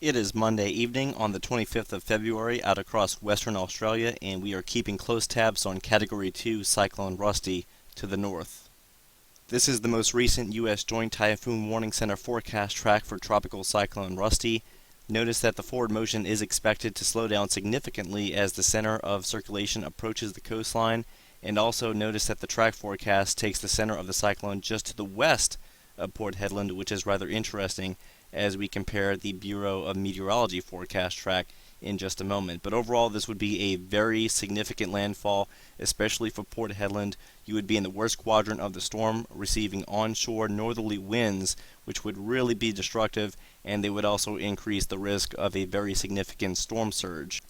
It is Monday evening on the 25th of February out across Western Australia, and we are keeping close tabs on Category 2 Cyclone Rusty to the north. This is the most recent U.S. Joint Typhoon Warning Center forecast track for Tropical Cyclone Rusty. Notice that the forward motion is expected to slow down significantly as the center of circulation approaches the coastline, and also notice that the track forecast takes the center of the cyclone just to the west of Port Hedland, which is rather interesting as we compare the Bureau of Meteorology forecast track in just a moment. But overall, this would be a very significant landfall, especially for Port Hedland. You would be in the worst quadrant of the storm, receiving onshore northerly winds, which would really be destructive, and they would also increase the risk of a very significant storm surge.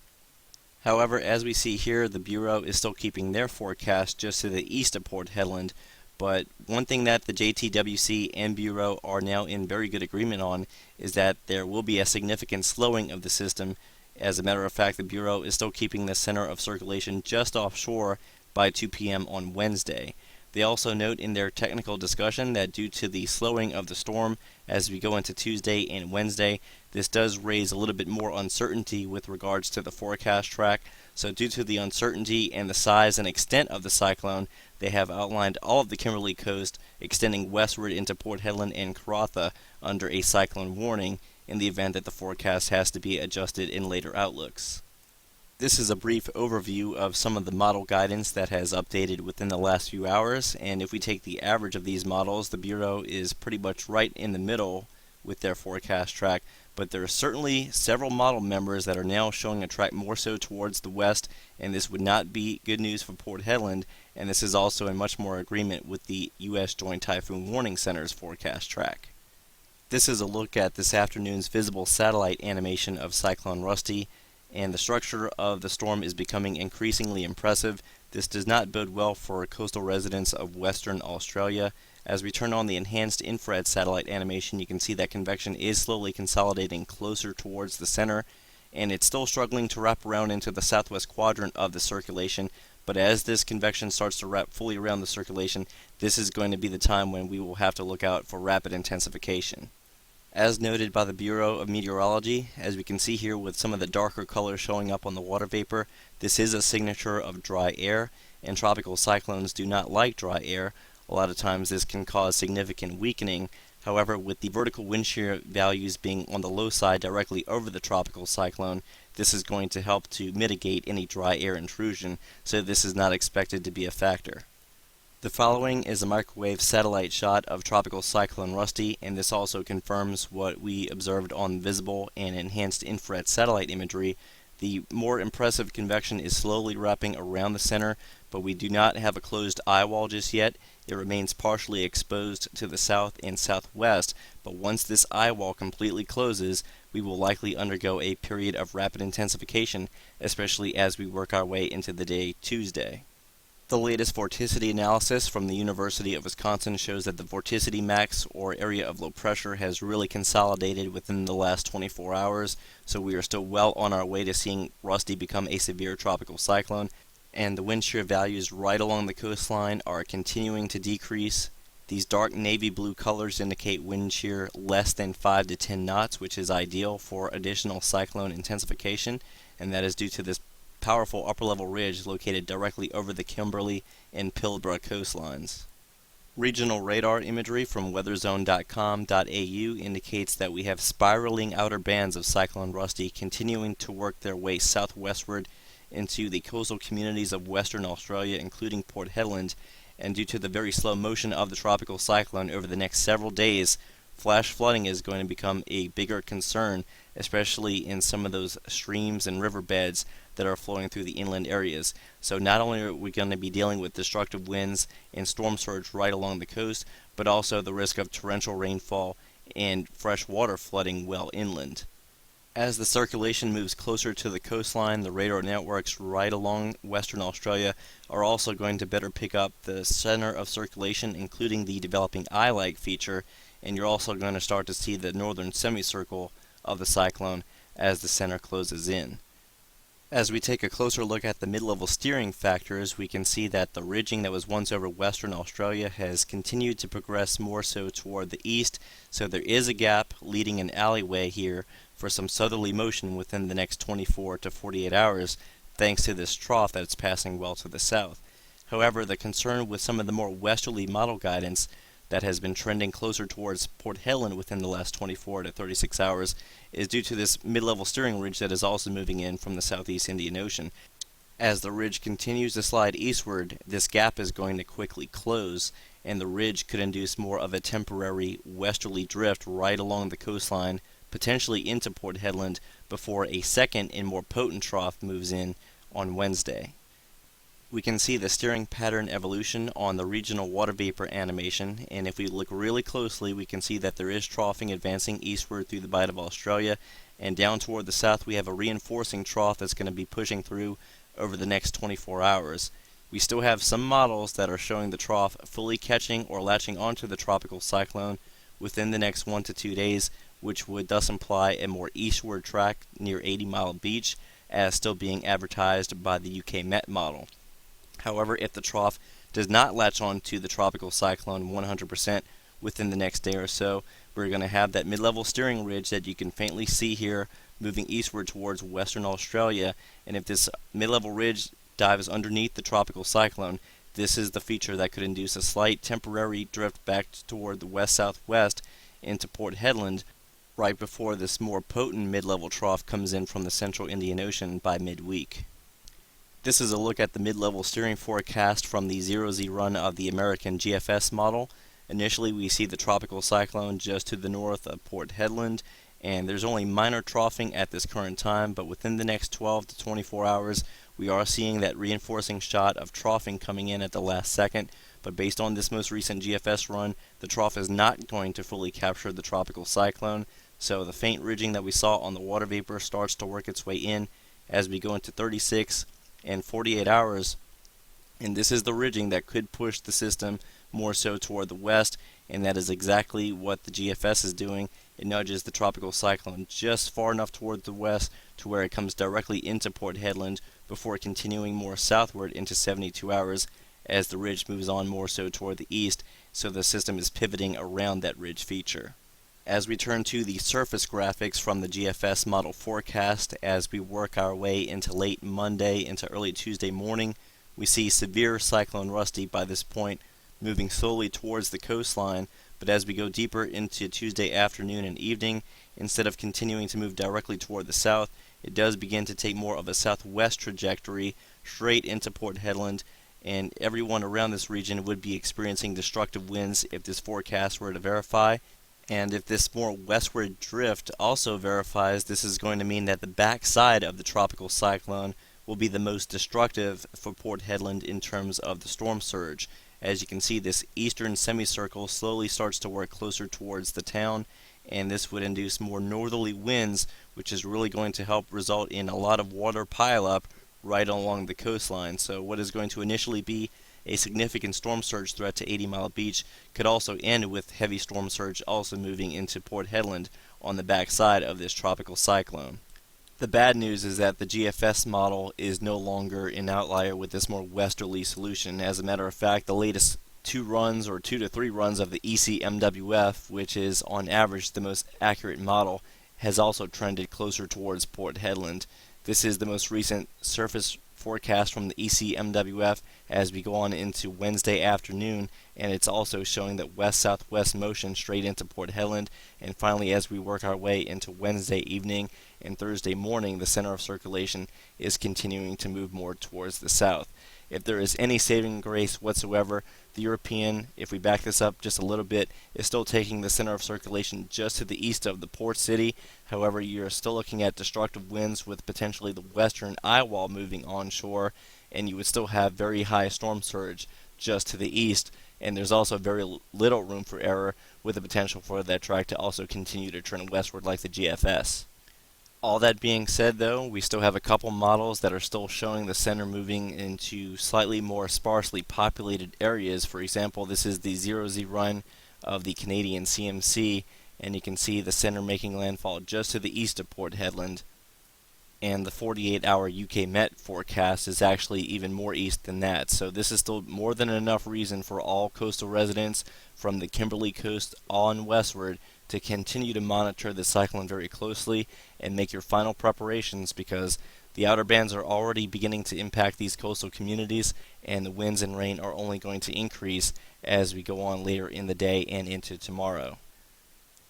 However, as we see here, the Bureau is still keeping their forecast just to the east of Port Hedland. But one thing that the JTWC and Bureau are now in very good agreement on is that there will be a significant slowing of the system. As a matter of fact, the Bureau is still keeping the center of circulation just offshore by 2 p.m. on Wednesday. They also note in their technical discussion that due to the slowing of the storm as we go into Tuesday and Wednesday, this does raise a little bit more uncertainty with regards to the forecast track. So due to the uncertainty and the size and extent of the cyclone, they have outlined all of the Kimberley coast extending westward into Port Hedland and Karratha under a cyclone warning in the event that the forecast has to be adjusted in later outlooks. This is a brief overview of some of the model guidance that has updated within the last few hours, and if we take the average of these models, the Bureau is pretty much right in the middle with their forecast track, but there are certainly several model members that are now showing a track more so towards the west, and this would not be good news for Port Hedland, and this is also in much more agreement with the U.S. Joint Typhoon Warning Center's forecast track. This is a look at this afternoon's visible satellite animation of Cyclone Rusty, and the structure of the storm is becoming increasingly impressive. This does not bode well for coastal residents of Western Australia. As we turn on the enhanced infrared satellite animation, you can see that convection is slowly consolidating closer towards the center, and it's still struggling to wrap around into the southwest quadrant of the circulation. But as this convection starts to wrap fully around the circulation, this is going to be the time when we will have to look out for rapid intensification. As noted by the Bureau of Meteorology, as we can see here with some of the darker colors showing up on the water vapor, this is a signature of dry air, and tropical cyclones do not like dry air. A lot of times this can cause significant weakening. However, with the vertical wind shear values being on the low side directly over the tropical cyclone, this is going to help to mitigate any dry air intrusion, so this is not expected to be a factor. The following is a microwave satellite shot of Tropical Cyclone Rusty, and this also confirms what we observed on visible and enhanced infrared satellite imagery. The more impressive convection is slowly wrapping around the center, but we do not have a closed eye wall just yet. It remains partially exposed to the south and southwest, but once this eye wall completely closes, we will likely undergo a period of rapid intensification, especially as we work our way into the day Tuesday. The latest vorticity analysis from the University of Wisconsin shows that the vorticity max, or area of low pressure, has really consolidated within the last 24 hours, so we are still well on our way to seeing Rusty become a severe tropical cyclone, and the wind shear values right along the coastline are continuing to decrease. These dark navy blue colors indicate wind shear less than 5 to 10 knots, which is ideal for additional cyclone intensification, and that is due to this powerful upper-level ridge located directly over the Kimberley and Pilbara coastlines. Regional radar imagery from weatherzone.com.au indicates that we have spiraling outer bands of Cyclone Rusty continuing to work their way southwestward into the coastal communities of Western Australia, including Port Hedland, and due to the very slow motion of the tropical cyclone over the next several days, flash flooding is going to become a bigger concern, especially in some of those streams and riverbeds that are flowing through the inland areas. So not only are we going to be dealing with destructive winds and storm surge right along the coast, but also the risk of torrential rainfall and fresh water flooding well inland. As the circulation moves closer to the coastline, the radar networks right along Western Australia are also going to better pick up the center of circulation, including the developing eye-lag feature, and you're also going to start to see the northern semicircle of the cyclone as the center closes in. As we take a closer look at the mid-level steering factors, we can see that the ridging that was once over Western Australia has continued to progress more so toward the east, so there is a gap leading an alleyway here for some southerly motion within the next 24 to 48 hours, thanks to this trough that's passing well to the south. However, the concern with some of the more westerly model guidance that has been trending closer towards Port Hedland within the last 24 to 36 hours is due to this mid-level steering ridge that is also moving in from the southeast Indian Ocean. As the ridge continues to slide eastward, this gap is going to quickly close, and the ridge could induce more of a temporary westerly drift right along the coastline, potentially into Port Hedland, before a second and more potent trough moves in on Wednesday. We can see the steering pattern evolution on the regional water vapor animation, and if we look really closely, we can see that there is troughing advancing eastward through the Bight of Australia, and down toward the south we have a reinforcing trough that's going to be pushing through over the next 24 hours. We still have some models that are showing the trough fully catching or latching onto the tropical cyclone within the next 1 to 2 days, which would thus imply a more eastward track near 80 Mile Beach, as still being advertised by the UK Met model. However, if the trough does not latch on to the tropical cyclone 100% within the next day or so, we're going to have that mid-level steering ridge that you can faintly see here moving eastward towards Western Australia, and if this mid-level ridge dives underneath the tropical cyclone, this is the feature that could induce a slight temporary drift back toward the west-southwest into Port Hedland right before this more potent mid-level trough comes in from the central Indian Ocean by midweek. This is a look at the mid-level steering forecast from the 0Z run of the American GFS model. Initially, we see the tropical cyclone just to the north of Port Hedland, and there's only minor troughing at this current time, but within the next 12 to 24 hours, we are seeing that reinforcing shot of troughing coming in at the last second. But based on this most recent GFS run, the trough is not going to fully capture the tropical cyclone, so the faint ridging that we saw on the water vapor starts to work its way in as we go into 36 and 48 hours, and this is the ridging that could push the system more so toward the west, and that is exactly what the GFS is doing. It nudges the tropical cyclone just far enough toward the west to where it comes directly into Port Hedland before continuing more southward into 72 hours as the ridge moves on more so toward the east, so the system is pivoting around that ridge feature. As we turn to the surface graphics from the GFS model forecast, as we work our way into late Monday into early Tuesday morning, we see severe Cyclone Rusty by this point moving slowly towards the coastline, but as we go deeper into Tuesday afternoon and evening, instead of continuing to move directly toward the south, it does begin to take more of a southwest trajectory straight into Port Hedland, and everyone around this region would be experiencing destructive winds if this forecast were to verify. And if this more westward drift also verifies, this is going to mean that the backside of the tropical cyclone will be the most destructive for Port Hedland in terms of the storm surge. As you can see, this eastern semicircle slowly starts to work closer towards the town, and this would induce more northerly winds, which is really going to help result in a lot of water pileup right along the coastline. So what is going to initially be a significant storm surge threat to 80 Mile Beach could also end with heavy storm surge also moving into Port Hedland on the backside of this tropical cyclone. The bad news is that the GFS model is no longer an outlier with this more westerly solution. As a matter of fact, the latest 2 to 3 runs of the ECMWF, which is on average the most accurate model, has also trended closer towards Port Hedland. This is the most recent surface forecast from the ECMWF as we go on into Wednesday afternoon, and it's also showing that west-southwest motion straight into Port Hedland, and finally as we work our way into Wednesday evening and Thursday morning, the center of circulation is continuing to move more towards the south. If there is any saving grace whatsoever, the European, if we back this up just a little bit, is still taking the center of circulation just to the east of the port city. However, you're still looking at destructive winds with potentially the western eye wall moving onshore, and you would still have very high storm surge just to the east, and there's also very little room for error with the potential for that track to also continue to turn westward like the GFS. All that being said, though, we still have a couple models that are still showing the center moving into slightly more sparsely populated areas. For example, this is the 0Z run of the Canadian CMC, and you can see the center making landfall just to the east of Port Hedland. And the 48-hour UK Met forecast is actually even more east than that. So this is still more than enough reason for all coastal residents from the Kimberley coast on westward to continue to monitor the cyclone very closely and make your final preparations, because the outer bands are already beginning to impact these coastal communities, and the winds and rain are only going to increase as we go on later in the day and into tomorrow.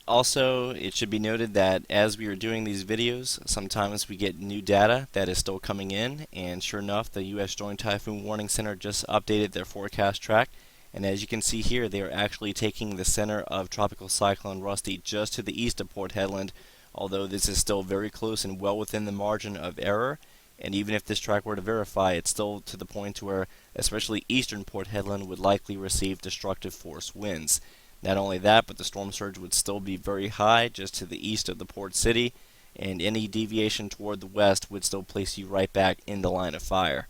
Also, it should be noted that as we are doing these videos, sometimes we get new data that is still coming in, and sure enough, the U.S. Joint Typhoon Warning Center just updated their forecast track, and as you can see here, they are actually taking the center of Tropical Cyclone Rusty just to the east of Port Hedland, although this is still very close and well within the margin of error, and even if this track were to verify, it's still to the point where especially eastern Port Hedland would likely receive destructive force winds. Not only that, but the storm surge would still be very high just to the east of the port city, and any deviation toward the west would still place you right back in the line of fire.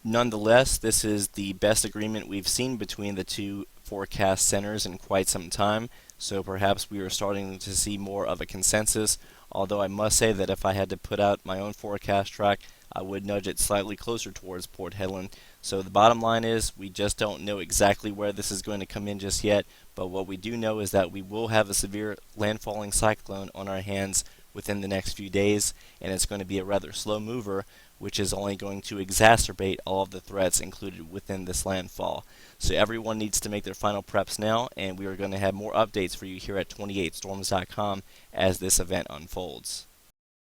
Nonetheless, this is the best agreement we've seen between the two forecast centers in quite some time, so perhaps we are starting to see more of a consensus, although I must say that if I had to put out my own forecast track, I would nudge it slightly closer towards Port Hedland. So the bottom line is, we just don't know exactly where this is going to come in just yet, but what we do know is that we will have a severe landfalling cyclone on our hands within the next few days, and it's going to be a rather slow mover, which is only going to exacerbate all of the threats included within this landfall. So everyone needs to make their final preps now, and we are going to have more updates for you here at 28storms.com as this event unfolds.